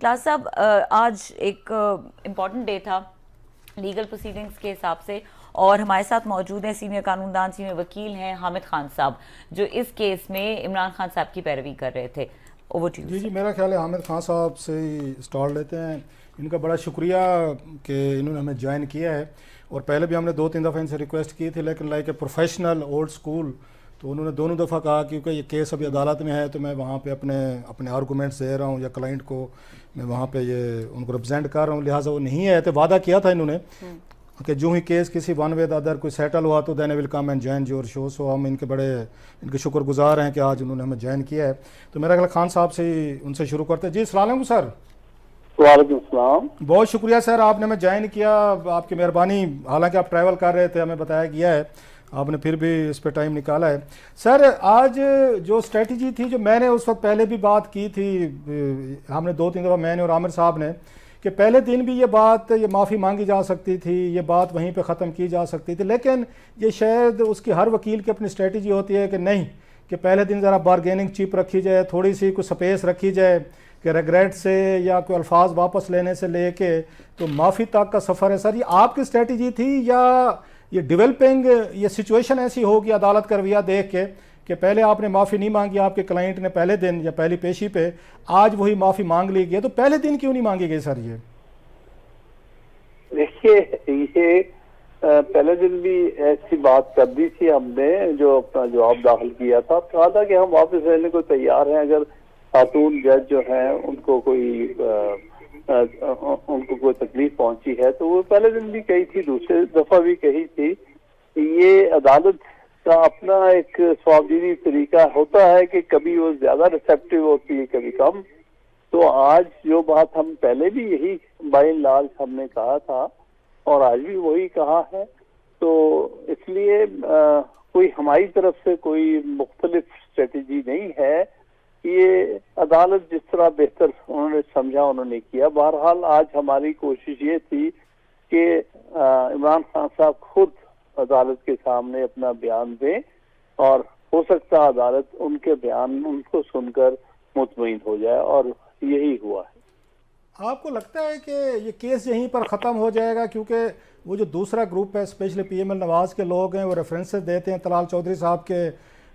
ताज साहब, आज एक इम्पॉर्टेंट डे था लीगल प्रोसीडिंग्स के हिसाब से, और हमारे साथ मौजूद हैं सीनियर कानूनदान, सीनियर वकील हैं हामिद खान साहब, जो इस केस में इमरान खान साहब की पैरवी कर रहे थे। Over to you. जी, मेरा ख्याल है हामिद खान साहब से ही स्टार्ट लेते हैं। इनका बड़ा शुक्रिया कि इन्होंने हमें ज्वाइन किया है, और पहले भी हमने 2-3 दफ़ा इनसे रिक्वेस्ट की थी, लेकिन like a professional old school तो उन्होंने दोनों दफ़ा कहा क्योंकि ये केस अभी अदालत में है तो मैं वहाँ पे अपने अपने आर्गूमेंट्स दे रहा हूँ या क्लाइंट को मैं वहाँ पे ये उनको रिप्रेजेंट कर रहा हूँ, लिहाजा वो नहीं है। तो वादा किया था इन्होंने कि जो ही केस किसी वन वे द अदर कोई सेटल हुआ तो then will come and join your show. So हम इनके शुक्रगुजार हैं कि आज उन्होंने हमें ज्वाइन किया है। तो मेरा ख्याल खान साहब से ही उनसे शुरू करते हैं। जी, अस्सलाम वालेकुम सर। वालेकुम सलाम। बहुत शुक्रिया सर, आपने हमें ज्वाइन किया, आपकी मेहरबानी। हालांकि आप ट्रैवल कर रहे थे, हमें बताया गया है, आपने फिर भी इस पर टाइम निकाला है। सर, आज जो स्ट्रेटजी थी, जो मैंने उस वक्त पहले भी बात की थी, हमने 2-3 दफ़ा मैंने और आमिर साहब ने, कि पहले दिन भी ये बात, ये माफ़ी मांगी जा सकती थी, ये बात वहीं पे ख़त्म की जा सकती थी, लेकिन ये शायद उसकी हर वकील की अपनी स्ट्रेटजी होती है कि नहीं, कि पहले दिन ज़रा बारगेनिंग चिप रखी जाए, थोड़ी सी कुछ स्पेस रखी जाए कि रेग्रेट से या कोई अल्फाज वापस लेने से लेके तो माफ़ी तक का सफ़र है। सर, ये आपकी स्ट्रेटजी थी या ये डेवलपिंग ये सिचुएशन ऐसी होगी अदालत का रवैया देख के कि पहले आपने माफ़ी नहीं मांगी, आपके क्लाइंट ने पहले दिन या पहली पेशी पे, आज वही माफ़ी मांग ली गई, तो पहले दिन क्यों नहीं मांगी गई सर? ये देखिए, ये पहले दिन भी ऐसी बात कर दी थी हमने, जो अपना जवाब दाखिल किया था, कहा था कि हम वापस रहने को तैयार हैं अगर खातून जज जो हैं उनको कोई तकलीफ पहुंची है। तो वो पहले दिन भी कही थी, दूसरे दफा भी कही थी। ये अदालत का अपना एक स्वाबदीदी तरीका होता है कि कभी वो ज्यादा रिसेप्टिव होती है, कभी कम। तो आज जो बात हम पहले भी यही बाय लाल हमने कहा था और आज भी वही कहा है, तो इसलिए कोई हमारी तरफ से कोई मुख्तलिफ स्ट्रेटजी नहीं है। ये अदालत जिस तरह बेहतर उन्होंने समझा उन्होंने किया। बहरहाल आज हमारी कोशिश ये थी कि इमरान खान साहब खुद अदालत के सामने अपना बयान दें, और हो सकता है अदालत उनके बयान उनको सुनकर मुतमईन हो जाए, और यही हुआ है। आपको लगता है कि ये केस यहीं पर ख़त्म हो जाएगा? क्योंकि वो जो दूसरा ग्रुप है, स्पेशली PML नवाज के लोग हैं, वो रेफरेंसेस देते हैं तलाल चौधरी साहब के,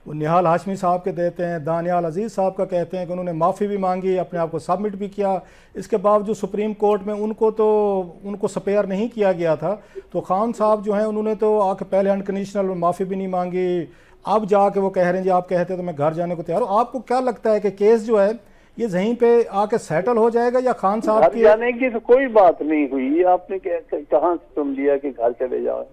वो निहाल हाशमी साहब के देते हैं, दानियाल अजीज़ साहब का कहते हैं कि उन्होंने माफ़ी भी मांगी, अपने आप को सबमिट भी किया, इसके बावजूद सुप्रीम कोर्ट में उनको स्पेयर नहीं किया गया था। तो खान साहब जो हैं उन्होंने तो आके पहले अनकंडीशनल माफ़ी भी नहीं मांगी, अब जाके वो कह रहे हैं जी आप कहते तो मैं घर जाने को तैयार हूँ। आपको क्या लगता है कि केस जो है ये यहीं पे आके सेटल हो जाएगा, या खान साहब की जाने की तो कोई बात नहीं हुई? आपने कहाँ से सुन लिया कि घर चले जाओ?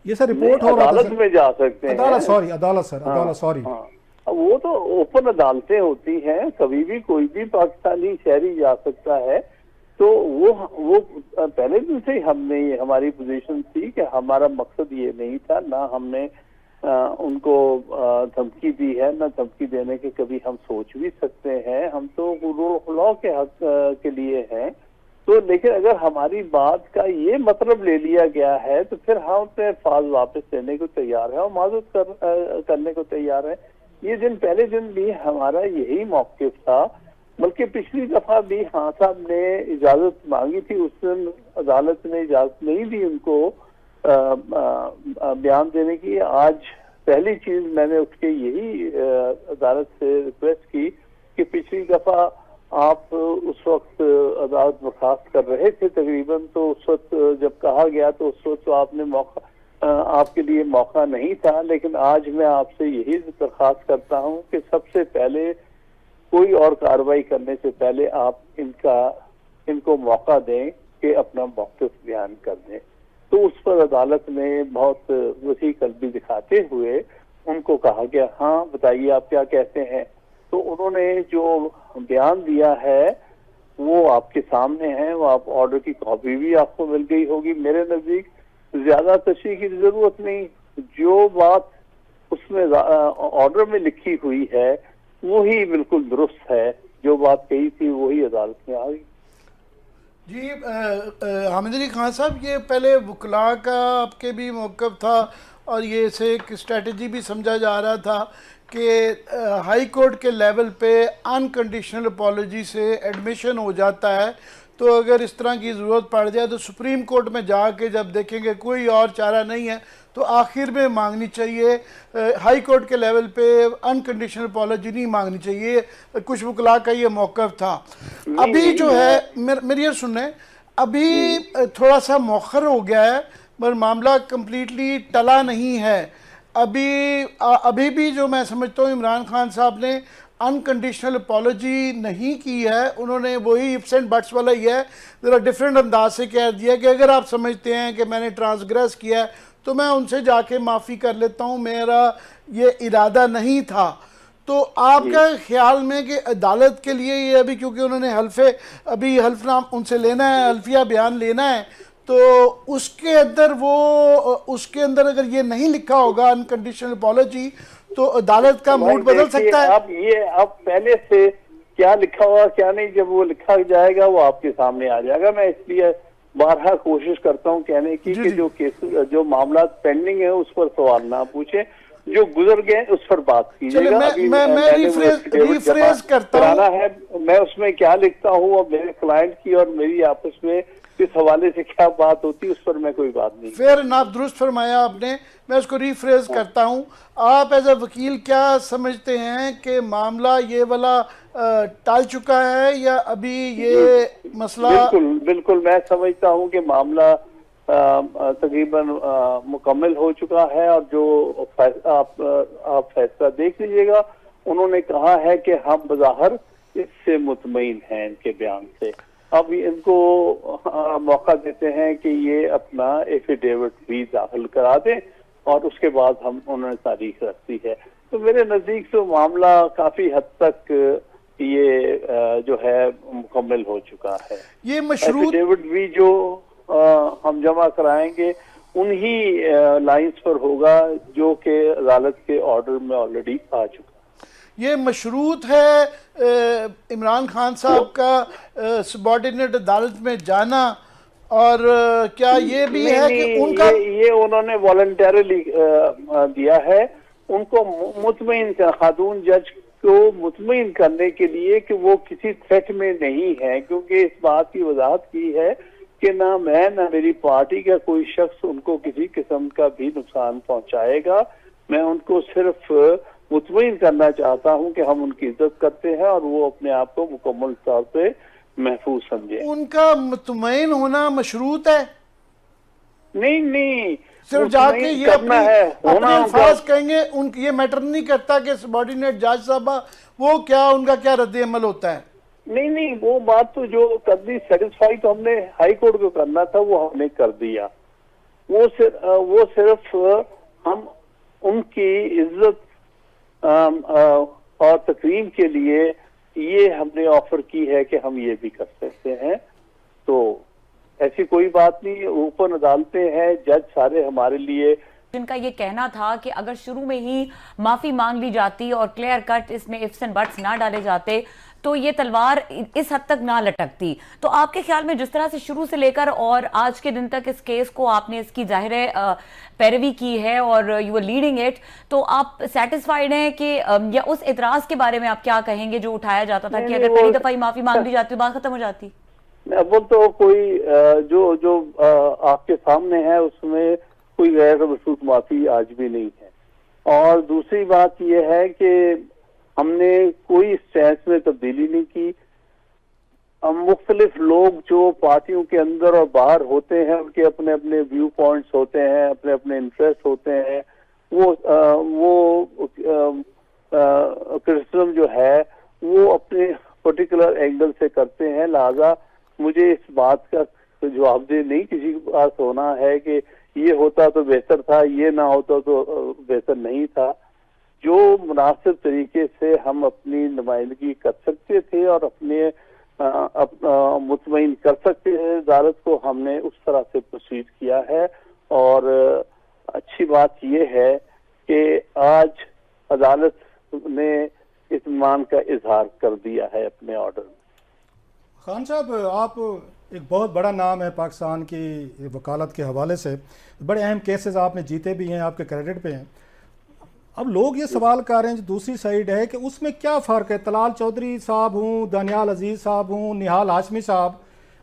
ये सर रिपोर्ट हो रहा था, अदालत में जा सकते हैं। अदालत सॉरी। वो तो ओपन अदालतें होती हैं, कभी भी कोई भी पाकिस्तानी शहरी जा सकता है। तो वो पहले दिन से हमने ये हमारी पोजीशन थी कि हमारा मकसद ये नहीं था, ना हमने उनको धमकी दी है, ना धमकी देने के कभी हम सोच भी सकते हैं। हम तो रूल ऑफ लॉ के हक के लिए हैं। तो लेकिन अगर हमारी बात का ये मतलब ले लिया गया है तो फिर हम अपने अल्फाज वापस लेने को तैयार है और माजूद करने को तैयार है। ये दिन पहले दिन भी हमारा यही मौक़िफ़ था, बल्कि पिछली दफा भी खान साहब ने इजाजत मांगी थी, उस दिन अदालत ने इजाजत नहीं दी उनको बयान देने की। आज पहली चीज मैंने उठ के यही अदालत से रिक्वेस्ट की कि पिछली दफा आप उस वक्त अदालत बर्खास्त कर रहे थे तकरीबन, तो उस वक्त जब कहा गया तो उस वक्त तो आपने आपके लिए मौका नहीं था। लेकिन आज मैं आपसे यही दरख्वास्त करता हूं कि सबसे पहले कोई और कार्रवाई करने से पहले आप इनको मौका दें कि अपना मौक़िफ़ बयान कर दें। तो उस पर अदालत ने बहुत वसी कल्बी दिखाते हुए उनको कहा गया, हाँ बताइए आप क्या कहते हैं। तो उन्होंने जो बयान दिया है वो आपके सामने है, वो आप ऑर्डर की कॉपी भी आपको मिल गई होगी। मेरे नजदीक ज्यादा तशरीह की जरूरत नहीं, जो बात उसमें ऑर्डर में लिखी हुई है वही बिल्कुल दुरुस्त है, जो बात कही थी वही अदालत में आ गई। जी, हामिद अली खान साहब, ये पहले वकला का आपके भी मौक़िफ़ था और ये इसे एक स्ट्रेटजी भी समझा जा रहा था कि हाई कोर्ट के लेवल पे अनकंडीशनल अपॉलजी से एडमिशन हो जाता है, तो अगर इस तरह की ज़रूरत पड़ जाए तो सुप्रीम कोर्ट में जाके जब देखेंगे कोई और चारा नहीं है तो आखिर में मांगनी चाहिए। हाई कोर्ट के लेवल पे अनकंडीशनल अपॉलजी नहीं मांगनी चाहिए। कुछ वकला का ये मौक़िफ़ था। अभी जो है मेरी ये सुने, अभी थोड़ा सा मौखर हो गया है पर मामला कम्प्लीटली टला नहीं है। अभी भी जो मैं समझता हूँ इमरान खान साहब ने अनकंडीशनल अपॉलजी नहीं की है, उन्होंने वही इफ्स एंड बट्स वाला ही है, ज़रा डिफरेंट अंदाज से कह दिया कि अगर आप समझते हैं कि मैंने ट्रांसग्रेस किया है तो मैं उनसे जाके माफ़ी कर लेता हूँ, मेरा ये इरादा नहीं था। तो आपका ख्याल में कि अदालत के लिए ये अभी, क्योंकि उन्होंने हल्फनाम उनसे लेना है, हल्फिया बयान लेना है, तो उसके अंदर अगर ये नहीं लिखा होगा अनकंडीशनल अपॉलजी तो अदालत का मूड बदल सकता है। अब पहले से क्या लिखा हुआ क्या नहीं, जब वो लिखा जाएगा वो आपके सामने आ जाएगा। मैं इसलिए बारहा कोशिश करता हूँ कहने की कि जो मामला पेंडिंग है उस पर सवाल ना पूछे, जो गुजर गए उस पर बात कीजिएगा। मैं रिफ्रेज करता हूँ, मैं उसमें क्या लिखता हूँ और मेरे क्लाइंट की और मेरी आपस में किस हवाले से क्या बात होती है उस पर मैं कोई बात नहीं। फिर नाप दुरुस्त फरमाया आपने, मैं उसको रिफ्रेज करता हूँ। आप एज अ वकील क्या समझते हैं कि मामला ये वाला टाल चुका है या अभी ये मसला? बिल्कुल मैं समझता हूँ कि मामला तकरीबन मुकम्मल हो चुका है और जो आप फैसला देख लीजिएगा। उन्होंने कहा है कि हम बज़ाहिर इससे मुतमईन हैं इनके बयान से। अब इनको मौका देते हैं कि ये अपना एफिडेविट भी दाखिल करा दें और उसके बाद उन्होंने तारीख रखती है। तो मेरे नज़दीक से मामला काफ़ी हद तक ये जो है मुकम्मल हो चुका है। ये मशरूत एफिडेविट भी जो हम जमा कराएंगे उन्हीं लाइंस पर होगा जो कि अदालत के ऑर्डर में ऑलरेडी आ चुका। ये मशरूत है इमरान खान साहब का सबॉर्डिनेट अदालत में जाना, और क्या ये भी है कि उनका ये उन्होंने वॉलंटरली दिया है उनको मुतमईन, खातून जज को मुतमईन करने के लिए कि वो किसी थ्रेट में नहीं है, क्योंकि इस बात की वजाहत की है कि ना मैं ना मेरी पार्टी का कोई शख्स उनको किसी किस्म का भी नुकसान पहुंचाएगा। मैं उनको सिर्फ मुतमईन करना चाहता हूं कि हम उनकी इज्जत करते हैं और वो अपने आप को मुकम्मल तौर पे महफूज समझे। उनका मुतमईन होना मशरूत है? नहीं, सिर्फ जाके ये अपने अल्फाज कहेंगे, उनकी ये मैटर नहीं करता कि सबॉर्डिनेट जज साहब वो क्या उनका क्या रद्द अमल होता है। नहीं, वो बात तो जो करनी सेटिस्फाई तो हमने हाई कोर्ट को करना था वो हमने कर दिया। वो सिर्फ हम उनकी इज्जत और तकरीम के लिए ये हमने ऑफर की है कि हम ये भी कर सकते हैं। तो ऐसी कोई बात नहीं, ऊपर अदालतें हैं, जज सारे हमारे लिए। जिनका ये कहना था कि अगर शुरू में ही माफी मांग ली जाती और क्लियर कट इसमें इफ्स एंड बट्स ना डाले जाते तो ये तलवार इस हद तक ना लटकती। तो आपके ख्याल में जिस तरह से शुरू से लेकर और आज के दिन तक इस केस को आपने इसकी जाहिर पैरवी की है और यू आर लीडिंग इट, तो आप सेटिस्फाइड हैं कि या उस एतराज के बारे में आप क्या कहेंगे जो उठाया जाता था कि अगर पहली दफा ही माफी मांग ली जाती तो बात खत्म हो जाती? वो तो कोई जो आपके सामने है उसमें कोई गैर मशरूत माफी आज भी नहीं है। और दूसरी बात यह है कि हमने कोई स्टैंस में तब्दीली नहीं की। मुख्तलिफ लोग जो पार्टियों के अंदर और बाहर होते हैं उनके अपने अपने व्यू पॉइंट्स होते हैं, अपने अपने इंटरेस्ट होते हैं। वो क्रिटिसिज्म जो है वो अपने पर्टिकुलर एंगल से करते हैं। लिहाजा मुझे इस बात का जवाबदेह नहीं किसी के पास होना है कि ये होता तो बेहतर था, ये ना होता तो बेहतर नहीं था। जो मुनासिब तरीके से हम अपनी नुमाइंदगी कर सकते थे और अपने मुतमईन कर सकते थे अदालत को, हमने उस तरह से प्रोसीड किया है। और अच्छी बात यह है कि आज अदालत ने इत्मीनान का इजहार कर दिया है अपने ऑर्डर में। खान साहब, आप एक बहुत बड़ा नाम है पाकिस्तान की वकालत के हवाले से, बड़े अहम केसेस आपने जीते भी हैं, आपके क्रेडिट पे हैं। अब लोग ये सवाल कर रहे हैं, जो दूसरी साइड है, कि उसमें क्या फ़र्क है? तलाल चौधरी साहब हूँ, दानियाल अजीज़ साहब हूँ, निहाल हाशमी साहब,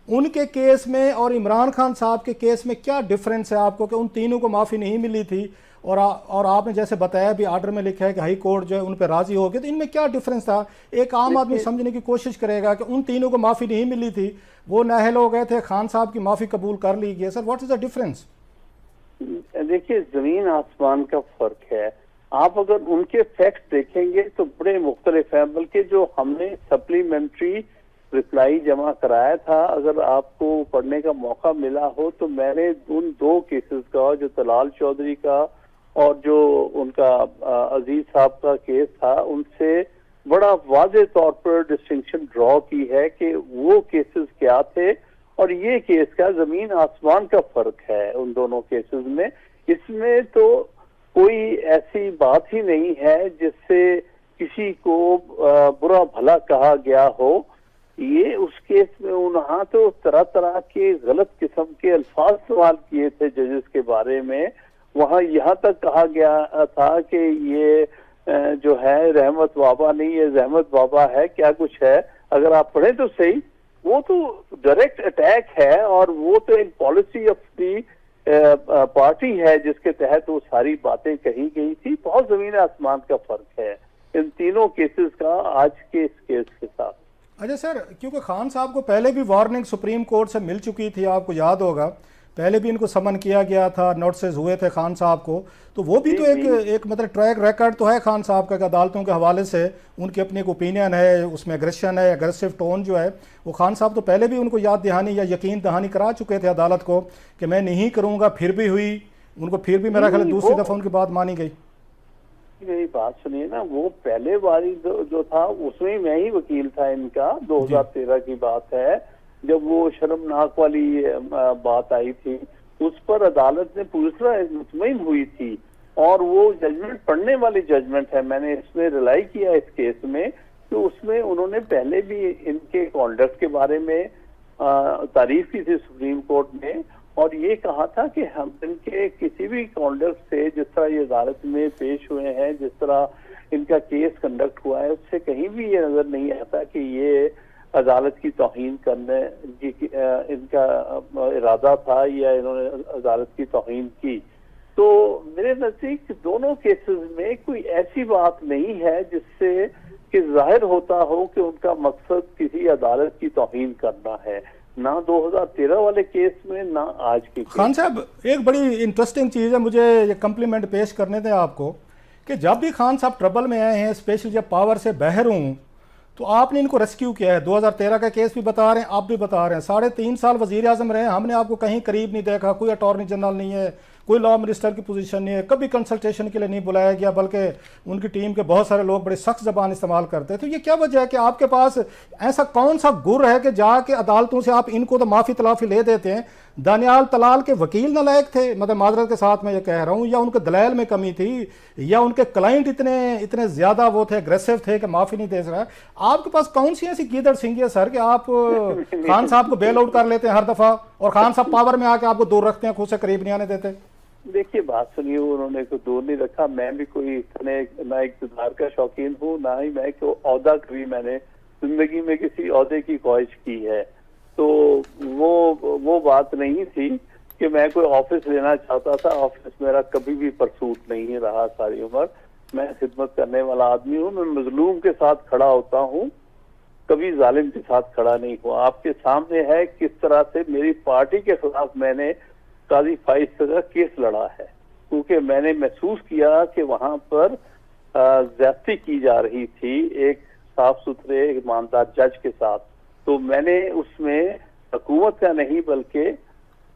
उनके केस में और इमरान खान साहब के केस में क्या डिफरेंस है आपको कि उन तीनों को माफ़ी नहीं मिली थी और आपने जैसे बताया भी आर्डर में लिखा है कि हाई कोर्ट जो है उन पर राज़ी हो गए, तो इनमें क्या डिफरेंस था? एक आम आदमी समझने की कोशिश करेगा कि उन तीनों को माफ़ी नहीं मिली थी, वो नाअहल हो गए थे, खान साहब की माफ़ी कबूल कर ली गई। Sir, what is the difference? देखिए, जमीन आसमान का फर्क है। आप अगर उनके फैक्ट्स देखेंगे तो बड़े मुख्तलिफ हैं, बल्कि जो हमने सप्लीमेंट्री रिप्लाई जमा कराया था, अगर आपको पढ़ने का मौका मिला हो तो मैंने उन दो केसेस का, जो तलाल चौधरी का और जो उनका अजीज साहब का केस था, उनसे बड़ा वाज़े तौर पर डिस्टिंक्शन ड्रॉ की है कि वो केसेस क्या थे और ये केस का जमीन आसमान का फर्क है उन दोनों केसेस में। इसमें तो कोई ऐसी बात ही नहीं है जिससे किसी को बुरा भला कहा गया हो। ये उस केस में वहां तो तरह तरह के गलत किस्म के अल्फाज सवाल किए थे जजेस के बारे में। वहां यहाँ तक कहा गया था कि ये जो है रहमत बाबा नहीं, ये रहमत बाबा है, क्या कुछ है। अगर आप पढ़े तो सही, वो तो डायरेक्ट अटैक है और वो तो एक पॉलिसी ऑफ दी पार्टी है जिसके तहत वो सारी बातें कही गई थी। बहुत जमीन आसमान का फर्क है इन तीनों केसेस का आज के इस केस के साथ। अच्छा सर, क्योंकि खान साहब को पहले भी वार्निंग सुप्रीम कोर्ट से मिल चुकी थी, आपको याद होगा, पहले भी इनको समन किया गया था, नोटिस हुए थे खान साहब को, तो वो भी तो एक मतलब ट्रैक रिकॉर्ड तो है खान साहब का, अदालतों के हवाले से उनकी अपनी एक ओपिनियन है, उसमें एग्रेशन है, एग्रेसिव टोन जो है वो खान साहब तो पहले भी उनको याद दहानी या यकीन दहानी करा चुके थे अदालत को कि मैं नहीं करूँगा, फिर भी हुई, उनको फिर भी मेरा ख्याल दूसरी दफ़ा उनकी बात मानी गई। मेरी बात सुनिए ना, वो पहले वाली जो था उसमें मैं ही वकील था इनका, 2013 की बात है, जब वो शर्मनाक वाली बात आई थी, उस पर अदालत ने पूरी तरह मुतमईन हुई थी और वो जजमेंट पढ़ने वाली जजमेंट है। मैंने इसमें रिलाई किया इस केस में, तो उसमें उन्होंने पहले भी इनके कॉन्डक्ट के बारे में तारीफ की थी सुप्रीम कोर्ट में और ये कहा था कि हम इनके किसी भी कॉन्डक्ट से, जिस तरह ये अदालत में पेश हुए हैं, जिस तरह इनका केस कंडक्ट हुआ है, उससे कहीं भी ये नजर नहीं आता कि ये अदालत की तौहीन करने की इनका इरादा था या इन्होंने अदालत की तौहीन की। तो मेरे नजदीक दोनों केसेस में कोई ऐसी बात नहीं है जिससे कि जाहिर होता हो कि उनका मकसद किसी अदालत की तौहीन करना है, ना 2013 वाले केस में ना आज के केस। खान साहब, एक बड़ी इंटरेस्टिंग चीज़ है, मुझे ये कम्प्लीमेंट पेश करने थे आपको कि जब भी खान साहब ट्रबल में आए हैं, स्पेशली जब पावर से बाहर हूँ, तो आपने इनको रेस्क्यू किया है। 2013 का केस भी बता रहे हैं, आप भी बता रहे हैं, 3.5 साल वजीर आजम रहे, हमने आपको कहीं करीब नहीं देखा, कोई अटॉर्नी जनरल नहीं है, कोई लॉ मिनिस्टर की पोजीशन नहीं है, कभी कंसल्टेशन के लिए नहीं बुलाया गया, बल्कि उनकी टीम के बहुत सारे लोग बड़े सख्त जबान इस्तेमाल करते हैं। तो ये क्या वजह है कि आपके पास ऐसा कौन सा गुर है कि जाके अदालतों से आप इनको तो माफ़ी तलाफ़ी ले देते हैं? दानियाल तलाल के वकील नालायक थे, मतलब माजरत के साथ मैं ये कह रहा हूँ, या उनके दलाइल में कमी थी, या उनके क्लाइंट इतने ज़्यादा वो थे, अग्रेसिव थे कि माफ़ी नहीं दे सका? आपके पास कौन सी ऐसी गीदड़ सिंगी है सर कि आप खान साहब को बेल आउट कर लेते हैं हर दफ़ा और खान साहब पावर में आके आपको दूर रखते हैं, खुद से करीब नहीं आने देते? देखिए, बात सुनिए, उन्होंने को दूर नहीं रखा। मैं भी कोई इतने ना इक़्तिदार का शौकीन हूँ, ना ही मैं को औहदा कभी मैंने जिंदगी में किसी औहदे की ख्वाहिश की है। तो वो बात नहीं थी कि मैं कोई ऑफिस लेना चाहता था। ऑफिस मेरा कभी भी परसूट नहीं रहा सारी उम्र। मैं खिदमत करने वाला आदमी हूँ, मैं मजलूम के साथ खड़ा होता हूँ, कभी जालिम के साथ खड़ा नहीं हुआ। आपके सामने है किस तरह से मेरी पार्टी के खिलाफ मैंने काजी फाइज का केस लड़ा है, क्योंकि मैंने महसूस किया कि वहां पर ज्यादती की जा रही थी एक साफ सुथरे ईमानदार जज के साथ। तो मैंने उसमें हुकूमत का नहीं बल्कि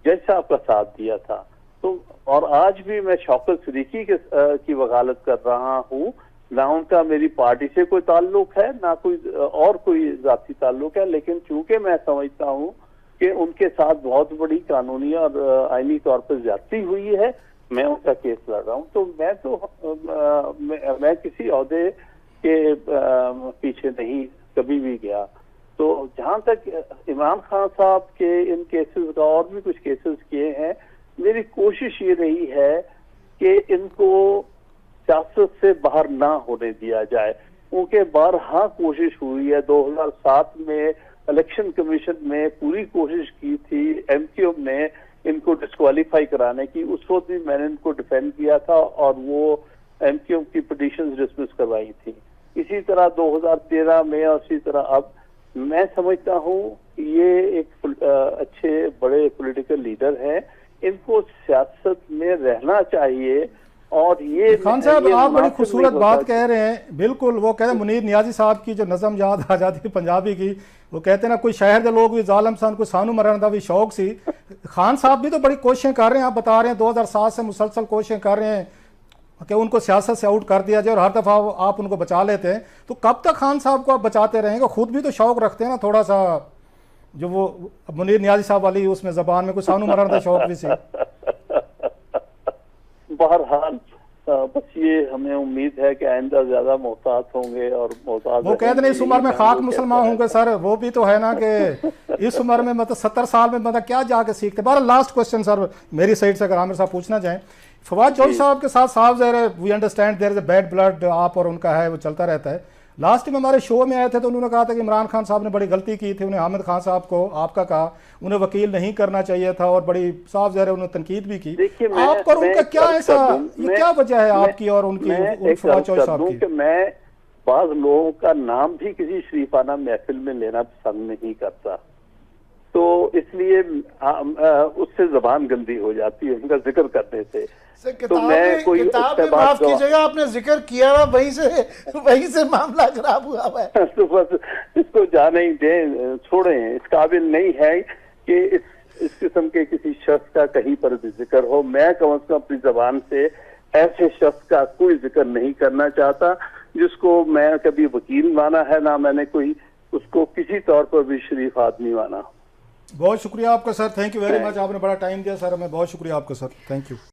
जज साहब का साथ दिया था। तो और आज भी मैं शौकत सिद्दीकी की वकालत कर रहा हूँ। ना उनका मेरी पार्टी से कोई ताल्लुक है, ना कोई और कोई जाती ताल्लुक है, लेकिन चूंकि मैं समझता हूँ कि उनके साथ बहुत बड़ी कानूनी और आईनी तौर पर ज्यादती हुई है, मैं उनका केस लड़ रहा हूँ। तो मैं किसी ओहदे के पीछे नहीं कभी भी गया। तो जहां तक इमरान खान साहब के इन केसेस का, और भी कुछ केसेस किए हैं, मेरी कोशिश ये रही है कि इनको सियासत से बाहर ना होने दिया जाए। उनके बारहा कोशिश हुई है, 2007 में इलेक्शन कमीशन में पूरी कोशिश की थी एमक्यूएम ने इनको डिस्क्वालीफाई कराने की। उस वक्त भी मैंने इनको डिफेंड किया था और वो एमक्यूएम की पिटीशंस डिसमिस करवाई थी। इसी तरह 2013 में और इसी तरह अब मैं समझता हूँ ये एक अच्छे बड़े पॉलिटिकल लीडर हैं, इनको सियासत में रहना चाहिए। और ये खान साहब आप बड़ी खूबसूरत बात कह रहे हैं, बिल्कुल। वो कहते हैं मुनीर नियाजी साहब की जो नज़म याद आ जाती है पंजाबी की, वो कहते हैं ना कोई शहर के लोग भी जालम सन कोई सानू मरण का भी शौक सी। खान साहब भी तो बड़ी कोशिशें कर रहे हैं, आप बता रहे हैं 2007 से मुसलसल कोशिशें कर रहे हैं कि उनको सियासत से आउट कर दिया जाए और हर दफ़ा आप उनको बचा लेते हैं। तो कब तक खान साहब को आप बचाते रहेंगे? खुद भी तो शौक रखते हैं ना थोड़ा सा, जो वो मुनीर नियाजी साहब वाली उसमें जबान में कोई सानू मरण का शौक भी सी। बहरहाल बस ये हमें उम्मीद है कि आइंदा ज्यादा मोहतात होंगे और मोहतात। वो कहते हैं इस उम्र में खाक मुसलमान होंगे सर, वो भी तो है ना कि इस उम्र में मतलब 70 साल में मतलब क्या जाके सीखते। बारह लास्ट क्वेश्चन सर मेरी साइड से अगर आमिर साहब पूछना चाहें, फवाद चौधरी साहब के साथ साफ ज़ाहिर है we understand there is a bad blood आप और उनका है, वो चलता रहता है। लास्ट में हमारे शो में आए थे तो उन्होंने कहा था कि इमरान खान साहब ने बड़ी गलती की थी, उन्हें हामिद खान साहब को आपका कहा उन्हें वकील नहीं करना चाहिए था और बड़ी साफ ज़ाहिर उन्होंने तनकीद भी की। आप पर उनका क्या ऐसा, ये क्या वजह है आपकी और उनकी फवाद चौधरी साहब की? मैं बाज़ लोगों का नाम भी किसी शरीफाना महफिल में लेना पसंद नहीं करता, तो इसलिए उससे जबान गंदी हो जाती है उनका जिक्र करने से। तो मैं कोई माफ कीजिएगा, आपने जिक्र किया हुआ वहीं से मामला खराब हुआ है। तो बस इसको जाने ही दें, छोड़ें, इस काबिल नहीं है कि इस किस्म के किसी शख्स का कहीं पर भी जिक्र हो। मैं कम से कम अपनी जबान से ऐसे शख्स का कोई जिक्र नहीं करना चाहता जिसको मैं कभी वकील माना है, ना मैंने कोई उसको किसी तौर पर भी शरीफ आदमी माना। बहुत शुक्रिया आपका sir, thank you very much, आपने बड़ा टाइम दिया सर, हमें बहुत शुक्रिया आपका सर, थैंक यू।